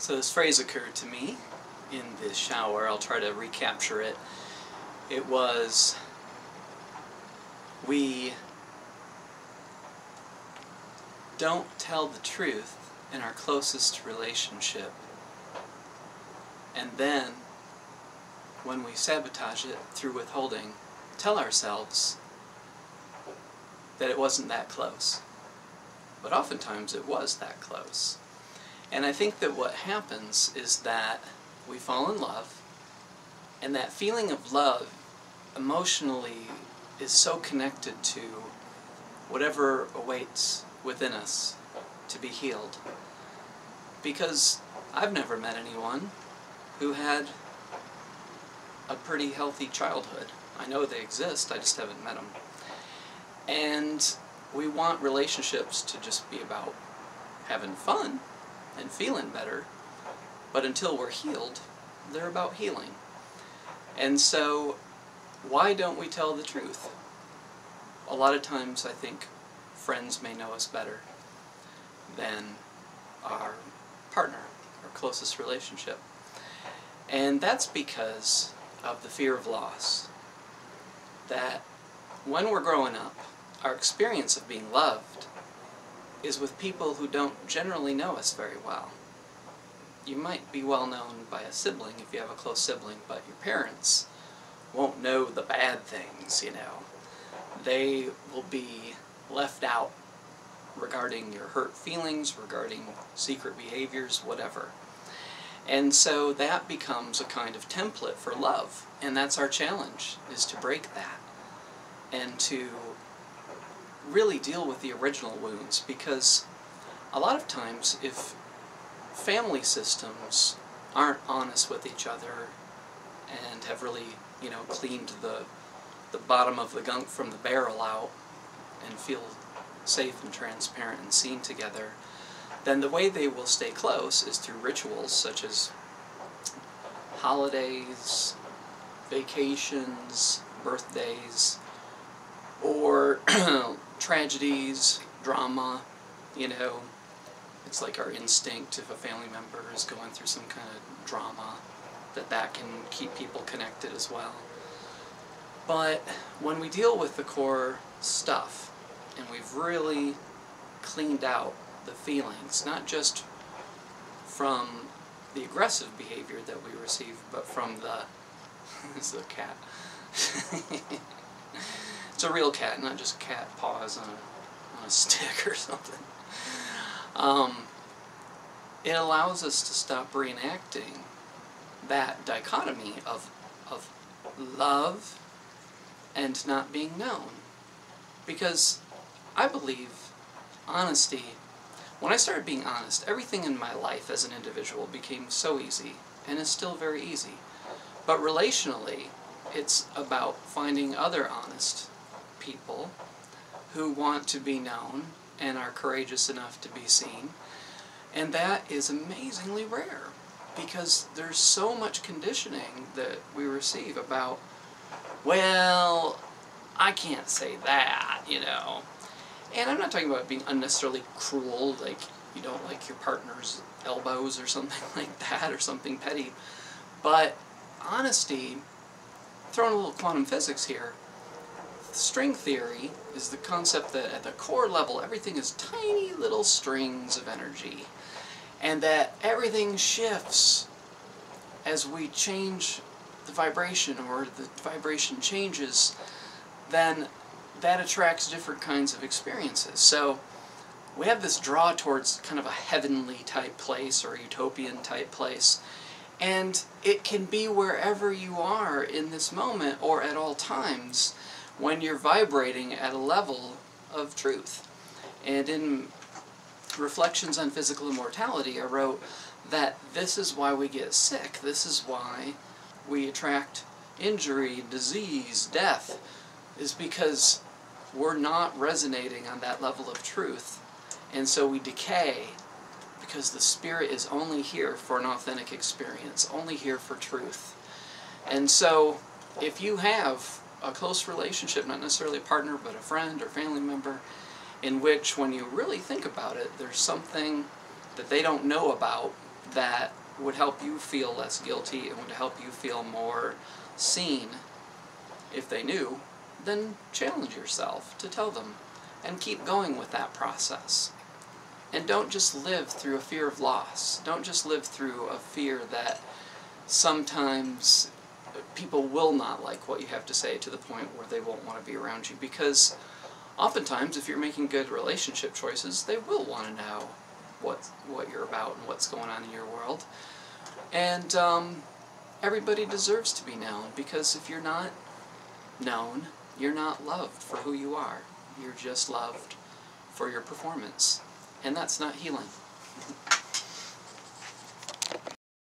So this phrase occurred to me in the shower. I'll try to recapture it. It was, we don't tell the truth in our closest relationship, and then when we sabotage it through withholding, tell ourselves that it wasn't that close. But oftentimes it was that close. And I think that what happens is that we fall in love, and that feeling of love emotionally is so connected to whatever awaits within us to be healed. Because I've never met anyone who had a pretty healthy childhood. I know they exist, I just haven't met them. And we want relationships to just be about having fun and feeling better, but until we're healed, they're about healing. And so, why don't we tell the truth? A lot of times I think friends may know us better than our partner, our closest relationship. And that's because of the fear of loss. That when we're growing up, our experience of being loved is with people who don't generally know us very well. You might be well known by a sibling if you have a close sibling, but your parents won't know the bad things, you know. They will be left out regarding your hurt feelings, regarding secret behaviors, whatever. And so that becomes a kind of template for love, and that's our challenge, is to break that and to really deal with the original wounds, because a lot of times if family systems aren't honest with each other and have really, you know, cleaned the bottom of the gunk from the barrel out and feel safe and transparent and seen together, then the way they will stay close is through rituals such as holidays, vacations, birthdays, or tragedies, drama, you know. It's like our instinct, if a family member is going through some kind of drama, that can keep people connected as well. But when we deal with the core stuff, and we've really cleaned out the feelings, not just from the aggressive behavior that we receive, but from the... this is a cat. It's a real cat, not just cat paws on a stick or something. It allows us to stop reenacting that dichotomy of love and not being known. Because I believe honesty, when I started being honest, everything in my life as an individual became so easy, and is still very easy. But relationally, it's about finding other honest people who want to be known and are courageous enough to be seen. And that is amazingly rare, because there's so much conditioning that we receive about, well, I can't say that, you know. And I'm not talking about being unnecessarily cruel, like you don't like your partner's elbows or something like that, or something petty. But honesty, throwing a little quantum physics here, string theory is the concept that at the core level everything is tiny little strings of energy, and that everything shifts as we change the vibration, or the vibration changes, then that attracts different kinds of experiences. So we have this draw towards kind of a heavenly type place or a utopian type place, and it can be wherever you are in this moment or at all times when you're vibrating at a level of truth. And in Reflections on Physical Immortality, I wrote that this is why we get sick. This is why we attract injury, disease, death, is because we're not resonating on that level of truth. And so we decay, because the spirit is only here for an authentic experience, only here for truth. And so if you have a close relationship, not necessarily a partner, but a friend or family member, in which, when you really think about it, there's something that they don't know about that would help you feel less guilty and would help you feel more seen if they knew, then challenge yourself to tell them and keep going with that process. And don't just live through a fear of loss. Don't just live through a fear that sometimes people will not like what you have to say to the point where they won't want to be around you, because oftentimes if you're making good relationship choices, they will want to know what you're about and what's going on in your world. And everybody deserves to be known, because if you're not known, you're not loved for who you are. You're just loved for your performance. And that's not healing.